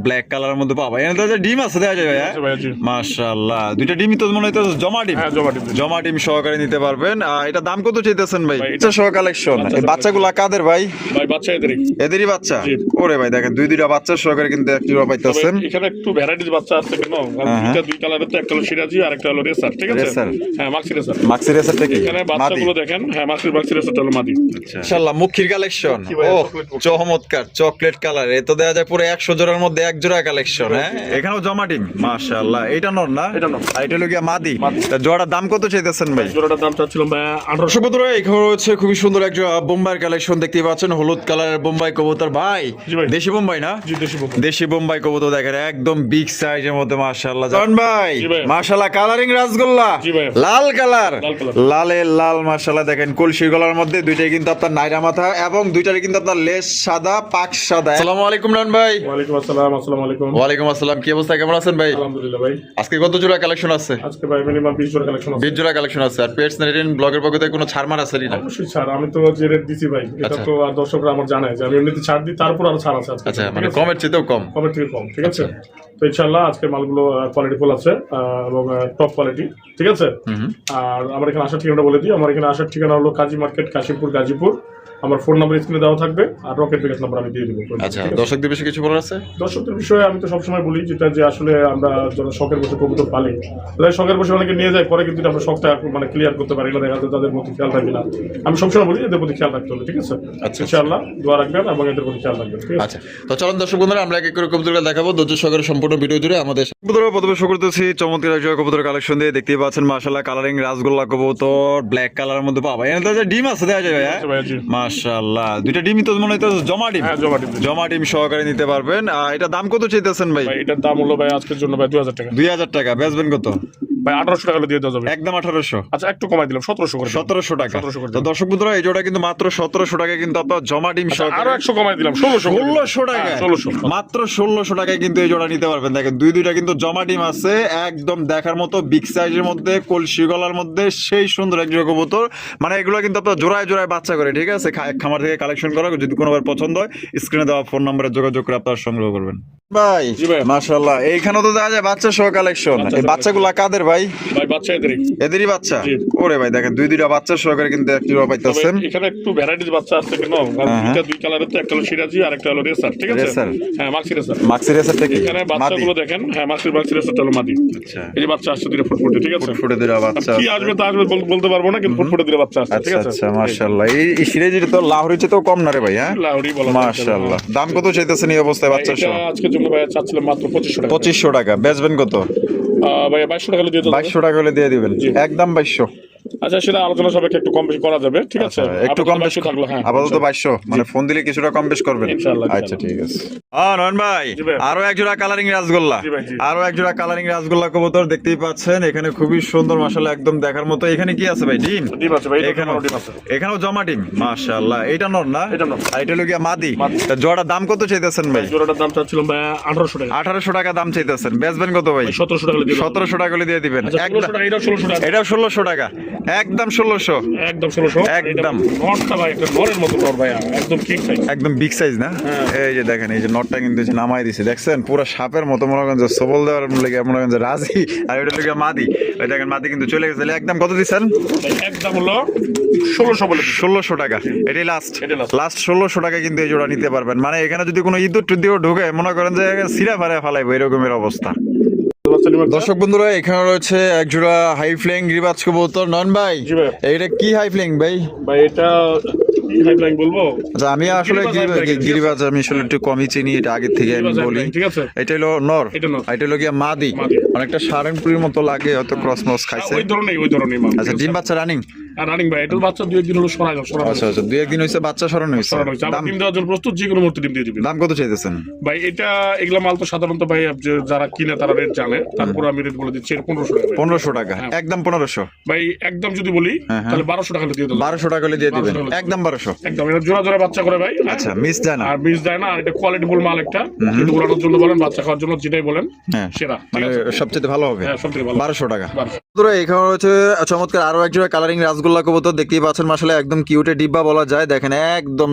Black কালারের মধ্যে পাবা। এখানে তো ডিম আছে দেখা যায় ভাইয়া। মাশাআল্লাহ, দুইটা ডিমই তো মনে হয় তো জমা ডিম। জমা ডিম সহকারে নিতে পারবেন। এটা দাম কত চাইতেছেন ভাই? এটা সহ কালেকশন। এই বাচ্চাগুলা কাদের ভাই? ভাই বাচ্চা এদেরই বাচ্চা। ওরে ভাই দেখেন দুইটা বাচ্চা সহকারে কিন্তু এক জোড়া পাইতেছেন। এখানে একটু ভ্যারাইটিস বাচ্চা আছে কেন? দুইটা দুই কালারের, তো একটা হলো সিরাজি আর একটা হলো রেসার, ঠিক আছে? হ্যাঁ, মাক্সি রেসার। মাক্সি রেসারটা কি? এখানে বাচ্চাগুলো দেখেন, হ্যাঁ মাক্সি রেসারটা হলো মাদি। ইনশাআল্লাহ মুখির কালেকশন। ও চমৎকার চকলেট কালার। এ তো দেখা যায় পুরো 100 জোড়ার মধ্যে এক জোড়া কালেকশন। হ্যাঁ, এখানেও জমা ডিম। মাশাআল্লাহ, এটা নর না? এটা নর। আর এটা হলো গিয়া মাদি। জোড়াটার দাম কত চাইতেছেন ভাই? জোড়াটার দাম চাচ্ছিলাম ভাই 1800। বন্ধুরা এখানে হচ্ছে খুবই সুন্দর একটা বোম্বাইয়ের কালেকশন দেখতে পাচ্ছেন, হলুদ কালারের বোম্বাই কবুতর। ভাই দেশি বোম্বাই না? দেশি বোম্বাই কবুতর দেখেন একদম বিগ সাইজের মধ্যে। মাশাআল্লাহ জান ভাই, মাশাআল্লাহ কালারিং রাসগোল্লা, লাল কালার, লালে লাল। মাশাআল্লাহ দেখেন কলসি গলার মধ্যে দুইটাই কিন্তু আপনার নাইরা মাথা এবং দুইটারই কিন্তু আপনার লেস সাদা, পাক সাদা। আসসালামু আলাইকুম রান ভাই। ওয়ালাইকুম আসসালাম। আসসালামু আলাইকুম। ওয়ালাইকুম আসসালাম। কি অবস্থা, কেমন আছেন ভাই? আলহামদুলিল্লাহ ভাই। আজকে কত জোড়া কালেকশন আছে? আজকে ভাই মিনিমাম 20 জোড়া কালেকশন আছে। 20 জোড়া কালেকশন আছে। আর পেটস নেটেন ব্লগের পক্ষ থেকে কোনো ছাড় মার আছে না? অবশ্যই ছাড়। আমি তো যে রেট দিছি ভাই, এটা তো আর দর্শকরা আমার জানে যে আমি এমনিতে ছাড় দিই, তারপর আরো ছাড় আছে আজকে। আচ্ছা, মানে কমের চেয়েও কম? কমের থেকে কম, ঠিক আছে। তো ইনশাআল্লাহ আজকে মালগুলো কোয়ালিটি ফুল আছে এবং টপ কোয়ালিটি, ঠিক আছে। আর আমার এখানে আসার ঠিকানা বলে দিই। আমার এখানে আসার ঠিকানা হলো কাজী মার্কেট, কাশিমপুর, গাজীপুর। আমার ফোন নাম্বার স্ক্রিনে দেওয়া থাকবে, আর রকেট বিকাশ নাম্বার আমি দিয়ে দেবো। আচ্ছা, দর্শকদের বিষয়ে কিছু বলার আছে? দর্শকদের বিষয়ে আমি তো সবসময় বলি যেটা, যে আসলে আমরা যারা শখের বসে কবুতর পালি, তাদের শখের বসে অনেকে নিয়ে যায়, পরে কিন্তু আমরা শখটা মানে ক্লিয়ার করতে পারি না, দেখা যায় তাদের প্রতি খেয়াল রাখি না। আমি সবসময় বলি এদের প্রতি খেয়াল রাখতে হবে, ঠিক আছে। আচ্ছা, ইনশাআল্লাহ দোয়া রাখবেন এবং এদের প্রতি খেয়াল রাখবেন, ঠিক আছে। আচ্ছা, তো চলুন দর্শক বন্ধুরা আমরা এক এক করে কবুতরগুলো দেখাবো। ধৈর্য সহকারে সম্পূর্ণ ভিডিও জুড়ে আমাদের কবুতর প্রথমে শুরু করতেছি চমৎকার এক কবুতর কালেকশন দিয়ে। দেখতেই পাচ্ছেন মাশাআল্লাহ কালারিং রাসগোল্লা কবুতর, ব্ল্যাক কালারের মধ্যে পাবা। এখানে তো ডিম আছে দেখা যায় ভাইয়া। মাশাআল্লাহ, দুইটা ডিমই তো মনে হয় তো জমা ডিম। জমা ডিম সহকারে নিতে পারবেন। এটা দাম কত চাইতেছেন ভাই? এটার দাম হলো ভাই আজকের জন্য ভাই 2000 টাকা। 2000 টাকা। বেচবেন কত ভাই? 1800 টাকা দিয়ে দেওয়া যাবে। একদম 1800। আচ্ছা, একটু কমাই দিলাম 1700 করে। 1700 টাকা। তো দর্শক বন্ধুরা এই জোড়া কিন্তু মাত্র 1700 টাকা কিন্তু আপনার জমা ডিম সহকারে। আরো 100 কমাই দিলাম 1600 টাকা। 1600 মাত্র 1600 টাকায় কিন্তু এই জোড়া নিতে পারবেন। দেখেন দুইটা কিন্তু জমা ডিম আছে, একদম দেখার মতো বিগ সাইজের মধ্যে, কলসি গলার মধ্যে সেই সুন্দর এক জোড়া কবুতর। মানে এগুলো কিন্তু আপনার জোড়ায় জোড়ায় বাচ্চা করে, ঠিক আছে। খামার থেকে কালেকশন করা, যদি কোনোবার পছন্দ হয় স্ক্রিনে দেওয়া ফোন নম্বরে যোগাযোগ করে আপনারা সংগ্রহ করবেন। ভাই মাশাআল্লাহ এইখানেও তো দেখা যায় বাচ্চা সহ কালেকশন। এই বাচ্চাগুলা কাদের ভাই? ভাই বাচ্চা এদেরই বাচ্চা। ওরে ভাই দেখেন দুইটা বাচ্চা সহকারে কিন্তু এক জোড়া পাইতেছেন। এখানে একটু ভ্যারাইটিস বাচ্চা আছে কেন? দুইটা দুই কালারের, তো একটা হলো সিরাজি আর একটা হলো রেসার, ঠিক আছে। হ্যাঁ, মাক্সি রেসার। মাক্সি রেসারটা কি? এখানে বাচ্চাগুলো দেখেন, হ্যাঁ মাক্সি রেসারটা হলো মাদি। আচ্ছা, এই যে বাচ্চা আসছে দুইটা ফুটফুটে, ঠিক আছে। ফুটফুটে দুইটা বাচ্চা কি আসবে তা আসবে বলতে পারবো না, কিন্তু ফুটফুটে দুইটা বাচ্চা আসছে, ঠিক আছে। আচ্ছা মাশাআল্লাহ, এই সিরাজিটা তো লাহোরিতে তো কম না রে ভাই? হ্যাঁ, লাহোরি বলা মাশাআল্লাহ। দাম কত চাইতেছেন এই অবস্থায় বাচ্চা সহ? আজকের জন্য ভাই চাচ্ছিলাম মাত্র 2500 টাকা। 2500 টাকা। বেচবেন কত ভাই? 2200 টাকা দিয়ে দেব। 2200 টাকা হলে দিয়ে দিবেন। একদম 2200। আচ্ছা, সেটা আলোচনা সাপেক্ষে একটু কম বেশি করা যাবে, ঠিক আছে। একটু কম বেশি থাকলো। হ্যাঁ, আপাতত 2200, মানে ফোন দিলে কিছুটা কম বেশি করবেন। আচ্ছা ঠিক আছে। নয়ন ভাই আরো এক জোড়া কালারিং রাসগোল্লা, আরো এক জোড়া কালারিং রাসগোল্লা কবুতর দেখতেই পাচ্ছেন। এখানে খুবই সুন্দর মাশাআল্লাহ, একদম দেখার মতো। এখানে কি আছে ভাই? ডিম। ডিম আছে ভাই, এখানেও জমা ডিম। মাশাআল্লাহ, এটা নর না? এটা নর। আর এটা হলো গিয়া মাদি। জোড়াটার দাম কত চাইতেছেন ভাই? জোড়াটার দাম চাচ্ছিলাম ভাই 1800 টাকা। 1800 টাকা দাম চাইতেছেন। বেচবেন কত ভাই? 1700 টাকা দিয়ে 1700 টাকা করে দিয়ে দিবেন। একদম 1600 টাকা। এটাও 1600 টাকা। একদম 1600। একদম 1600। একদম নটটা ভাই একটা নরের মতো নর ভাই, একদম ঠিক সাইজ, একদম বিগ সাইজ না? এই যে দেখেন, এই যে নটটা কিন্তু নামাই দিছে, দেখছেন পুরো সাপের মতো। মনে করেন যে সবল দেওয়ার লেগে মনে করেন যে রাজি। আর ওইটা লেগে মাদি। ওই দেখেন মাদি কিন্তু চলে গেছে। একদম কত দিচ্ছেন? একদম হলো 1600 বলে। 1600 টাকা। এটাই লাস্ট। লাস্ট 1600 টাকা কিন্তু এই জোড়া নিতে পারবেন। মানে এখানে যদি কোনো ইঁদুর টুদিও ঢুকে মনে করেন যে সিরা ফারে ফালাইবো, এরকমের অবস্থা। দর্শক বন্ধুরা এখানে রয়েছে এক জোড়া হাই ফ্লাইং গিরিবাজ কবুতর। নন ভাই এটা কি হাই ফ্লাইং ভাই? ভাই এটা হাই ফ্লাইং বলবো? আচ্ছা, আমি আসলে গিরিবাজ আমি আসলে একটু কমই চিনি, এটা আগে থেকে আমি বলি। ঠিক আছে, এটা হলো নর, এটা হলো গিয়া মাদি। অনেকটা সারেনপুরির মতো লাগে, হয়তো ক্রস মস খাইছে ওই ধরনের আচ্ছা, ডিম বাচ্চা রানিং। রানিং ভাই, এটা বাচ্চা দুই একদিন হলো সরাই। আচ্ছা আচ্ছা, দুই একদিন হইছে বাচ্চা সরানো হইছে। দাম ডিম দেওয়ার জন্য প্রস্তুত, যে কোনো মুহূর্তে ডিম দিয়ে দিবেন। দাম কত চাইতেছেন ভাই? এটা এগুলা মাল তো সাধারণত ভাই যারা কিনে তারা রেট জানে, তারপর আমি রেট বলে দিচ্ছি 1500 টাকা। 1500 টাকা। একদম 1500 ভাই। একদম যদি বলি তাহলে 1200 টাকা দিয়ে দেবো। 1200 টাকা দিয়ে দিবেন। একদম 1200। একদম এটা জোড়া জোড়া বাচ্চা করে ভাই। আচ্ছা, মিস যায় না? আর মিস যায় না। আর এটা কোয়ালিটি ফুল মাল, একটা একটু উড়ানোর জন্য বলেন, বাচ্চা খাওয়ার জন্য যেটাই বলেন সেরা, মানে সবচেয়ে ভালো হবে। হ্যাঁ, সবচেয়ে ভালো। 1200 টাকা। এখানে হচ্ছে চমৎকার আরো এক জোড়া কালারিং রাসগোল্লা কবুতর দেখতেই পাচ্ছেন, মাশাআল্লাহ একদম কিউটে ডিব্বা বলা যায়। দেখেন একদম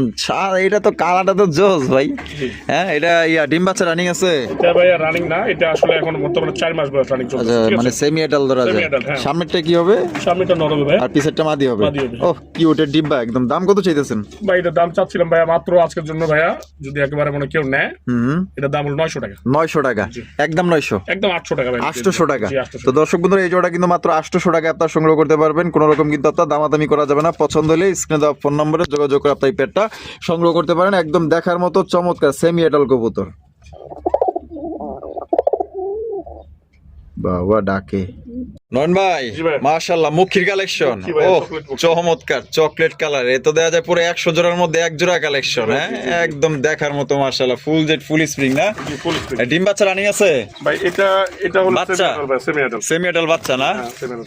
এটা তো কালারটা তো জোস ভাই। হ্যাঁ, এটা ডিম বাচ্চা রানিং আছে? এটা ভাই রানিং না, এটা আসলে এখন বর্তমানে 4 মাস বয়স রানিং চলছে। মানে সেমি এডাল ধরা যায়। সামনেরটা কি হবে? সামনেটা নরম ভাই, আর পিছেরটা মাদি হবে। ওহ, কিউটে ডিব্বা একদম। দাম কত চাইতেছেন ভাই? এটা দাম চাচ্ছিলাম ভাইয়া মাত্র আজকের জন্য ভাইয়া, যদি একেবারে মনে কেউ নেয়, এটা দাম হলো 900 টাকা। 900 টাকা? একদম 900? একদম 800 টাকা ভাই। 800 টাকা। তো দর্শক বন্ধুরা, এই জোড়া কিন্তু মাত্র 800 টাকা আপনারা সংগ্রহ করতে পারবেন। কোনো রকম কিন্তু আপনার দামাদামি করা যাবে না। পছন্দ হলে স্ক্রিনে দেওয়া ফোন নম্বরে যোগাযোগ করে আপনার এই পেটটা সংগ্রহ করতে পারেন। একদম দেখার মতো চমৎকার সেমি এডাল কবুতর। বাবা ডাকে নয়ন ভাই, মাশাআল্লাহ মুখির কালেকশন। ও চমৎকার চকলেট কালার, এ তো দেয়া যায় পুরো 100 জোড়ার মধ্যে এক জোড়া কালেকশন। হ্যাঁ, একদম দেখার মতো মাশাআল্লাহ, ফুল জেড ফুল স্প্রিং না? ডিম বাচ্চা রানিং আছে ভাই? এটা হলো বাচ্চা, সেমি এডাল বাচ্চা না?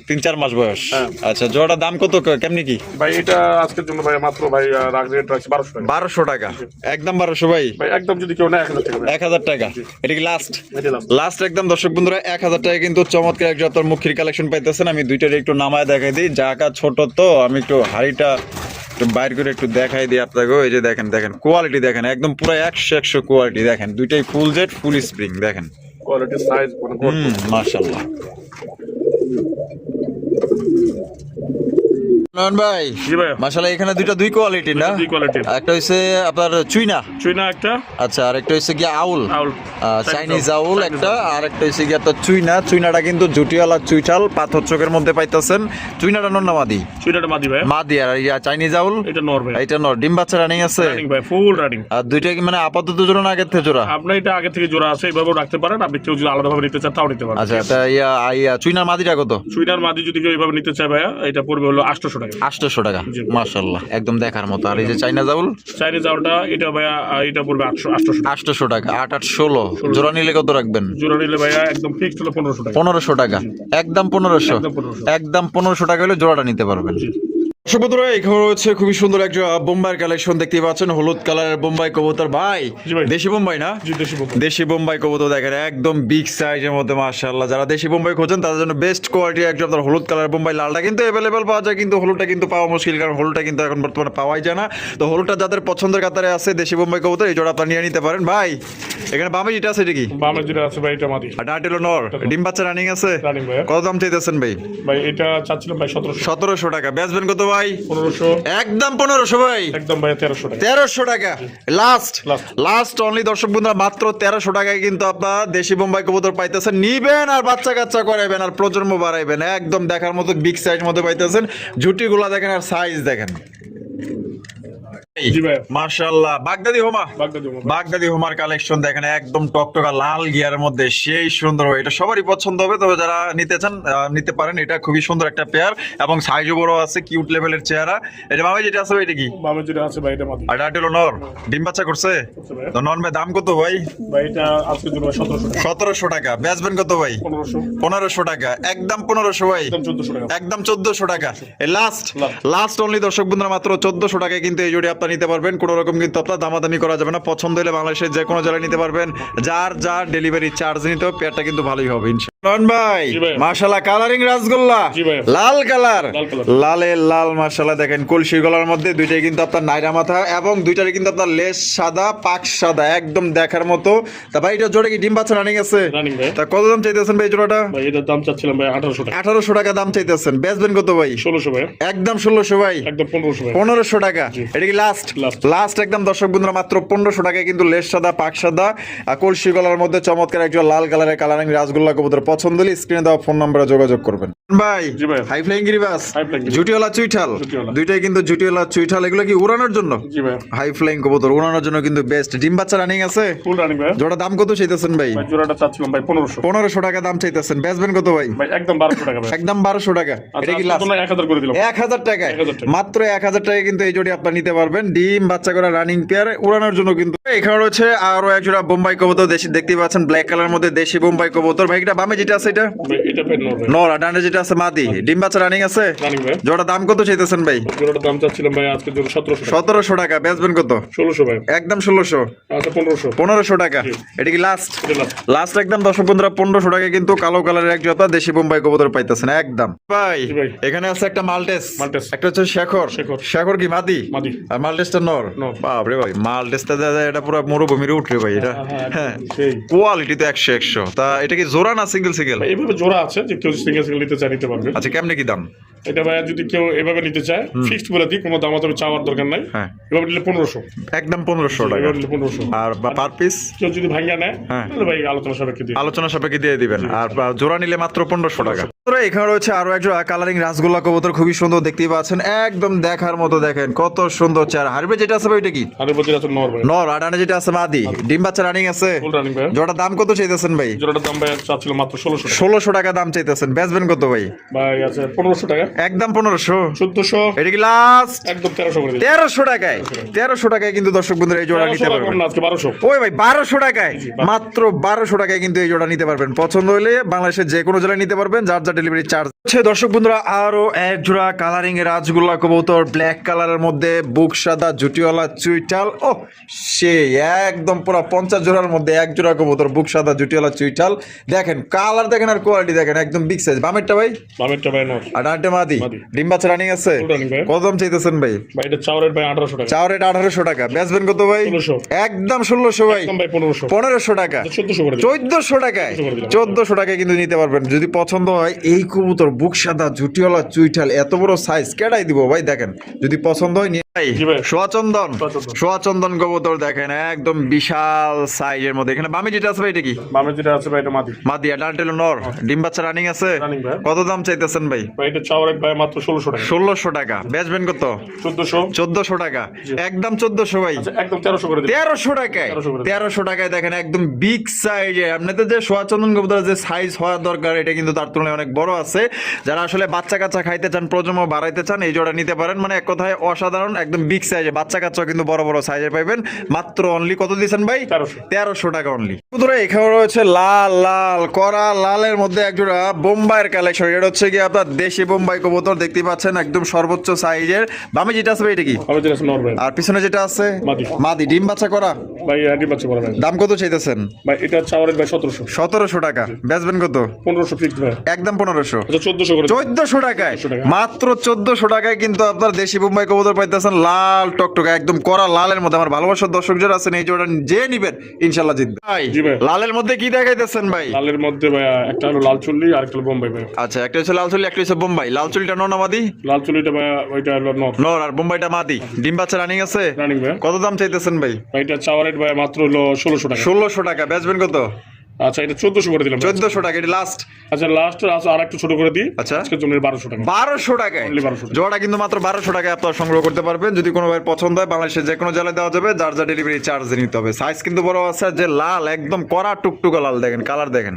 3-4 মাস বয়স। আচ্ছা, জোড়া দাম কত, কেমনি কি ভাই? এটা আজকের জন্য ভাই মাত্র ভাই রেট রাখছি 1200 টাকা। একদম 1200 ভাই? ভাই একদম যদি কেউ নেয় 1000 টাকা। 1000 টাকা? এটা কি লাস্ট একদম? দর্শক বন্ধুরা, 1000 টাকা কিন্তু চমৎকার এক আপনার মুখির কালেকশন পাইতেছেন। আমি দুইটার একটু নামায় দেখাই দিই, জায়গা ছোট তো আমি একটু হাড়িটা একটু বাইর করে একটু দেখাই দিই আপনাকে। এই যে দেখেন কোয়ালিটি দেখেন, একদম পুরো 100 কোয়ালিটি দেখেন। দুইটাই ফুল জেড ফুল স্প্রিং দেখেন, কোয়ালিটি সাইজ মাশাআল্লাহ। নয়ন ভাই, মাশাআল্লাহ এখানে দুই কোয়ালিটি না? একটা হইছে আপনার চুইনা একটা, আচ্ছা, আর একটা হইছে কি আউল, চাইনিজ আউল একটা, আর একটা হইছে কি আপনার চুইনাটা কিন্তু জুটিওয়ালা চুইটাল পাথর চোখের মধ্যে পাইতেছেন। চুইনাটা নর না মাদি? চুইনাটা মাদি ভাই। মাদি। আর চাইনিজ আউল এটা নর ভাই? এটা নর। ডিম বাচ্চা রানিং আছে? রানিং ভাই, ফুল রানিং। আর দুইটা কি মানে আপাতত জোড়া না আগের থেকে জোড়া? আপনি এটা আগে থেকে জোড়া আছে, এইভাবেও রাখতে পারেন। আপনি কেউ যদি আলাদা ভাবে নিতে চান তাও নিতে পারেন। আচ্ছা, এটা চুইনার মাদিটা কত? চুইনার মাদি যদি কেউ এইভাবে নিতে চায় ভাইয়া, এটা পড়বে হলো 800 টাকা। 800 টাকা, মাশাআল্লাহ একদম দেখার মতো। আর এই যে চাইনা জাউল? চাইনিজ জাউলটা এটা ভাইয়া এটা পড়বে 800 টাকা। 8 8 16 জোড়া নিলে কত রাখবেন? জোড়া নিলে ভাইয়া একদম ফিক্সড হলো 1500 টাকা। 1500 টাকা? একদম 1500? একদম 1500 টাকা হলে জোড়াটা নিতে পারবেন। বন্ধুরা, এখানে রয়েছে খুবই সুন্দর একটা বোম্বাইয়ের কালেকশন দেখতেই পাচ্ছেন, হলুদ কালারের বোম্বাই কবুতর। ভাই দেশি বোম্বাই না? দেশি বোম্বাই কবুতর দেখেন, একদম বিগ সাইজের মধ্যে মাশাআল্লাহ। যারা দেশি বোম্বাই খোঁজেন তাদের জন্য বেস্ট কোয়ালিটি একদম আপনার হলুদ কালার বোম্বাই। লালটা কিন্তু অ্যাভেলেবেল পাওয়া যায়, কিন্তু হলুদটা কিন্তু পাওয়া মুশকিল, কারণ হলুদটা কিন্তু এখন বর্তমানে পাওয়াই যায় না। তো হলুদটা যাদের পছন্দের কাতারে আছে দেশি বোম্বাই কবুতর, এই জোড়া আপনারা নিয়ে নিতে পারেন। ভাই এখানে বামে যেটা আছে এটা কি? বামে যেটা আছে ভাই এটা মাদি। আর ডাটেল নর। ডিম বাচ্চা রানিং আছে? রানিং ভাই। কত দাম চাইতেছেন ভাই? ভাই এটা চাচ্ছিলাম ভাই 1700 টাকা। বেচবেন কত ভাই? 1500। একদম 1500 ভাই? একদম ভাই 1300 টাকা। 1300 টাকা লাস্ট অনলি। দর্শক বন্ধুরা, মাত্র 1300 টাকায় কিন্তু আপনারা দেশি বোম্বাই কবুতর পাইতেছেন। নিবেন আর বাচ্চা কাচ্চা করাইবেন আর প্রজন্ম বাড়াইবেন। একদম দেখার মতো বিগ সাইজ মধ্যে পাইতেছেন। জুটিগুলা দেখেন আর সাইজ দেখেন। মাশাআল্লাহ, বাগদাদি হোমার কালেকশন দেখেন, একদম টকটকা লাল গিয়ারের মধ্যে সেই সুন্দর। এটা সবারই পছন্দ হবে, তবে যারা নিতে চান নিতে পারেন। এটা খুবই সুন্দর একটা পেয়ার এবং সাইজও বড় আছে, কিউট লেভেলের চেহারা। এটা মামা যেটা আছে এটা কি? মামা যেটা আছে ভাই এটা মাদি। আর এটা হলো নর। ডিম বাচ্চা করছে? তো নন ভাই দাম কত ভাই? ভাই এটা আজকের জন্য 1700 টাকা। বেচবেন কত ভাই? 1500 টাকা। একদম 1500 ভাই? একদম 1400 টাকা। এই লাস্ট অনলি। দর্শক বন্ধুরা, মাত্র 1400 টাকায় কিন্তু এই জোড়ি আপনারা নিতে পারবেন। কোনো রকম কিন্তু আপনার দামাদামি করা যাবে না। পছন্দ হলে বাংলাদেশের যে কোনো জেলায় নিতে পারবেন। যার ডেলিভারি চার্জ নিতে হবে, পেয়ারটা কিন্তু ভালোই হবে ইনশাআল্লাহ। ভাই মাশাআল্লাহ, কালারিং রাসগোল্লা, লাল কালার, লালে লাল মাশাআল্লাহ। দেখেন কলসি গলার মধ্যে, দুইটাই কিন্তু আপনার নাইরা মাথা এবং দুইটারই কিন্তু আপনার লেস সাদা পাক সাদা, একদম দেখার মতো। তা ভাই এটা জোড়া কি ডিম বাচ্চা রানিং আছে? তা কত দাম চাইতেছেন ভাই জোড়াটা? ভাই এটার দাম চাচ্ছিলাম ভাই 1800 টাকা। 1800 টাকা দাম চাইতেছেন। বেচবেন কত ভাই? 1600 ভাই। একদম 1600 ভাই? একদম 1500 ভাই। 1500 টাকা। এটা কি লাস্ট একদম? দর্শক বন্ধুরা, মাত্র 1500 টাকায় কিন্তু লেস সাদা পাক সাদা কলসি গলার মধ্যে চমৎকার একজন লাল কালারের কালারিং রাসগোল্লা কবুতর। পছন্দ হলে স্ক্রিনে দেওয়া ফোন নম্বরে যোগাযোগ করবেন। ভাই হাই ফ্লাইং গিরিবাস, জুটিওয়ালা চুইঠাল, দুইটাই কিন্তু জুটিওয়ালা চুইঠাল। এগুলো কি উড়ানোর জন্য? জি ভাই। হাই ফ্লাইং কবুতর উড়ানোর জন্য কিন্তু বেস্ট। ডিম বাচ্চা রানিং আছে? ফুল রানিং ভাই। জোড়া দাম কত চাইতেছেন ভাই? জোড়াটা চাচ্ছিলাম ভাই 1500। 1500 টাকা দাম চাইতেছেন। বেচবেন কত ভাই? ভাই একদম 1200 টাকা ভাই। একদম 1200 টাকা। এটা কি লাস্ট? 1000 করে দিলাম। 1000 টাকা? মাত্র 1000 টাকা কিন্তু এই জোড়ি আপনি নিতে পারবেন। ডিম বাচ্চা করা রানিং পেয়ার উড়ানোর জন্য কিন্তু। এখানে রয়েছে আরো এক জোড়া বোম্বাই কবুতর দেশি, দেখতেই পাচ্ছেন ব্ল্যাক কালার মধ্যে দেশি বোম্বাই কবুতর। ভাই এটা বামে যেটা আছে এটা ভাই এটা ভাই নর ভাই। নর, আর ডানে যেটা আছে মাদি। ডিম বাচ্চা রানিং আছে? রানিং ভাই। জোড়া দাম কত চাইতেছেন ভাই? জোড়াটার দাম চাচ্ছিলাম ভাই আজকে জোড়া 1700 টাকা। 1700 টাকা। বেচবেন কত? 1600 ভাই। একদম 1600। আচ্ছা 1500। 1500 টাকা। এটা কি লাস্ট? এটা লাস্ট। লাস্ট একদম দর্শক বন্ধুরা 1500 টাকা কিন্তু কালো কালারের এক জোড়া দেশি বোম্বাই কবুতর পাইতেছেন একদম। ভাই জি ভাই। এখানে আছে একটা মাল্টেস, মাল্টেস। একটা হচ্ছে শেখর। শেখর। শেখর কি মাদি? মাদি। আর মাল্টেসটা নর। নর। বাপ রে ভাই, মাল্টেসটা এটা পুরো মরুভূমির উঠরে ভাই এটা। হ্যাঁ, সেই কোয়ালিটি তো 100 তা এটা কি জোড়া না সিঙ্গেল সিঙ্গেল? এইভাবে জোড়া আছে যে কেউ সিঙ্গেল সিঙ্গেল নিতে চায় নিতে পারবে। আচ্ছা কেমনে কি দাম? এটা ভাই যদি কেউ এভাবে নিতে চায় ফিক্সড বলে দিই, কোনো দামাদামি চাওয়ার দরকার নাই। হ্যাঁ। এভাবে নিলে 1500। একদম 1500 টাকা। এভাবে নিলে 1500। আর পার পিস কেউ যদি ভাঙিয়া নেয় হ্যাঁ। তাহলে ভাই আলোচনা সাপেক্ষে দিই। আলোচনা সাপেক্ষে দিয়ে দিবেন। আর জোড়া নিলে মাত্র 1500 টাকা। বন্ধুরা, এখানে রয়েছে আরো এক জোড়া কালারিং রাসগোল্লা কবুতর, খুবই সুন্দর দেখতেই পাচ্ছেন, একদম দেখার মতো। দেখেন কত সুন্দর চেহারা। হারবে যেটা আছে ভাই ওইটা কি? আর বলতে আছে নর ভাই। নর, আর ডানে যেটা আছে মাদি। ডিম বাচ্চা রানিং আছে? ফুল রানিং ভাই। জোড়া দাম কত চাইতেছেন ভাই? জোড়াটার দাম ভাই চাচ্ছিল মাত্র 1600 টাকা। 1600 টাকা দাম চাইতেছেন। বেচবেন কত ভাই? ভাই আছে 1500 টাকা। একদম 1500। 1400। এটা কি লাস্ট? একদম 1300 করে দিই। 1300 টাকায়। 1300 টাকায় কিন্তু দর্শক বন্ধুরা এই জোড়া নিতে 1300 পারবেন। কম না, আজকে 1200। ওই ভাই 1200 টাকায়, মাত্র 1200 টাকায় কিন্তু এই জোড়া নিতে পারবেন। পছন্দ হলে বাংলাদেশের যে কোনো জেলায় নিতে পারবেন, যার যা ডেলিভারি চার্জ হচ্ছে। দর্শক বন্ধুরা, আরো এক জোড়া কালারিং এর রাজগোল্লা কবুতর, ব্ল্যাক কালারের মধ্যে বুক সাদা জুটিওয়ালা চুইটাল। ও সে একদম পুরো 50 জোড়ার মধ্যে এক জোড়া কবুতর, বুক সাদা জুটিওয়ালা চুইটাল। দেখেন কালার দেখেন আর কোয়ালিটি দেখেন, একদম বিগ সাইজ। বামেরটা ভাই? বামেরটা ভাই নর। আর ডানটা মাদি। মাদি। ডিম বাচ্চা রানিং আছে? ফুল রানিং ভাই। কত দাম চাইতেছেন ভাই? ভাই এটা চাওয়ারের ভাই 1800 টাকা। চাও রেট 1800 টাকা। বেচবেন কত ভাই? 1600। একদম 1600 ভাই। একদম ভাই 1500। 1500 টাকা। 1400 করে দিই। 1400 টাকায়। 1400 করে দিলাম। 1400 টাকায় কিন্তু নিতে পারবেন যদি পছন্দ হয়। এই কবুতর বুক সাদা জুটিওয়ালা চুইঠাল, এত বড় সাইজ কেডাই দিব ভাই। দেখেন যদি পছন্দ হয় নিয়ে জি ভাই। সোয়াচন্দন। সোয়াচন্দন। সোয়াচন্দন কবুতর দেখেন একদম বিশাল সাইজের মধ্যে। এখানে বামে যেটা আছে ভাই এটা কি? বামে যেটা আছে ভাই এটা মাদি। মাদি। আর ডানটেল নর। ডিম বাচ্চা রানিং আছে? রানিং ভাই। কত দাম চাইতেছেন ভাই? ভাই এটা চাওয়ারের ভাই মাত্র 1600 টাকা। 1600 টাকা। বেচবেন কত? 1400। 1400 টাকা। একদম 1400 ভাই। আচ্ছা একদম 1300 করে দিই। 1300 টাকায়। 1300 করে দিই। 1300 টাকায় দেখেন একদম বিগ সাইজে। আপনাদের যে সোয়াচন্দন কবুতরের যে সাইজ হওয়া দরকার, এটা কিন্তু তার তুলনায় অনেক বড় আছে। যারা আসলে বাচ্চা কাচ্চা খাইতে চান, প্রজন্ম বাড়াইতে চান, এই জোড়া নিতে পারেন। মানে এক কথায় অসাধারণ, একদম বিগ সাইজে। বাচ্চা কাচ্চা কিন্তু বড় বড় সাইজে পাইবেন। মাত্র অনলি কত দিয়েছেন ভাই? 1300 টাকা অনলি। বন্ধুরা, এখানে রয়েছে লাল লাল করা লালের মধ্যে এক জোড়া বোম্বাইয়ের কালেকশন। এটা হচ্ছে কি আপনার দেশি বোম্বাই কবুতর, দেখতে পাচ্ছেন একদম সর্বোচ্চ সাইজের। বামে যেটা আছে ভাই এটা কি? বামে যেটা আছে নর ভাই। আর পিছনে যেটা আছে মাদি। মাদি। ডিম বাচ্চা করা? ভাই আইডি বাচ্চা বলা ভাই। দাম কত চাইতেছেন? ভাই এটা চাওয়ারের ভাই 1700। 1700 টাকা। বেচবেন কত? 1500 ফিক্স ভাই। একদম 1500। আচ্ছা 1400 করে দিই। 1400 টাকায়। 1400 টাকা। মাত্র 1400 টাকায় কিন্তু আপনার দেশি বোম্বাই কবুতর পাইতেছেন লাল টকটকে, একদম কড়া লালের মধ্যে। আমার ভালোবাসার দর্শক যারা আছেন, এই জোড়া যে নিবেন ইনশাল্লাহ জিতবে। ভাই জি ভাই। লালের মধ্যে কি দেখাইতেছেন ভাই? লালের মধ্যে ভাই একটা হলো লাল চুল্লি আর একটা হলো বোম্বাই ভাই। আচ্ছা, একটা হচ্ছে লাল চুলি, একটা হচ্ছে বোম্বাই। লাল চুলিটা নর না মাদি? লাল চুল্লিটা ভাই ওইটা হলো নর। নর। আর বোম্বাইটা মাদি। ডিম বাচ্চা রানিং আছে? রানিং ভাই। কত দাম চাইতেছেন ভাই? ভাই এটা চাওয়ারের ভাই মাত্র হলো 1600 টাকা। 1600 টাকা। বেচবেন কত? আচ্ছা এটা 1400 করে দিলাম। 1400 টাকা। এটা লাস্ট। আচ্ছা লাস্ট আছে আর একটু ছোট করে দিই। আচ্ছা। আজকের জন্য 1200 টাকা। 1200 টাকায়। Only 1200 টাকা। জোড়া কিন্তু মাত্র 1200 টাকায় আপনারা সংগ্রহ করতে পারবেন। যদি কোনো ভাই পছন্দ হয়, বাংলাদেশের যে কোনো জেলায় দেওয়া যাবে, যার যা ডেলিভারি চার্জ নিতে হবে। সাইজ কিন্তু বড় আছে, যে লাল একদম কড়া টুকটুকা লাল। দেখেন কালার দেখেন।